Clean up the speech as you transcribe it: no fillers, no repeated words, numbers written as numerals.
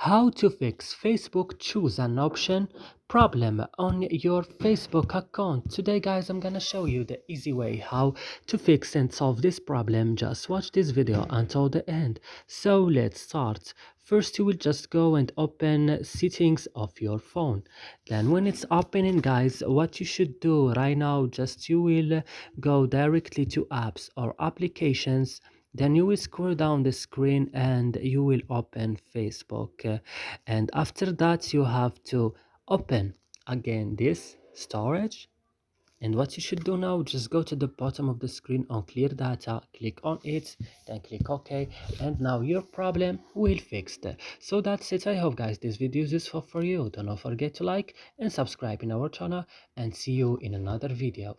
How to fix Facebook choose an option problem on your Facebook account. Today guys, I'm gonna show you the easy way how to fix and solve this problem. Just watch this video until the end. So let's start. First you will just go and open settings of your phone. Then when it's opening guys, what you should do right now, just you will go directly to apps or applications. Then you will scroll down the screen and you will open Facebook. And after that you have to open again this storage. And what you should do now, just go to the bottom of the screen on clear data, click on it, then click OK, and now your problem will fixed. So that's it. I hope guys this video is useful for you. Do not forget to like and subscribe in our channel, and see you in another video.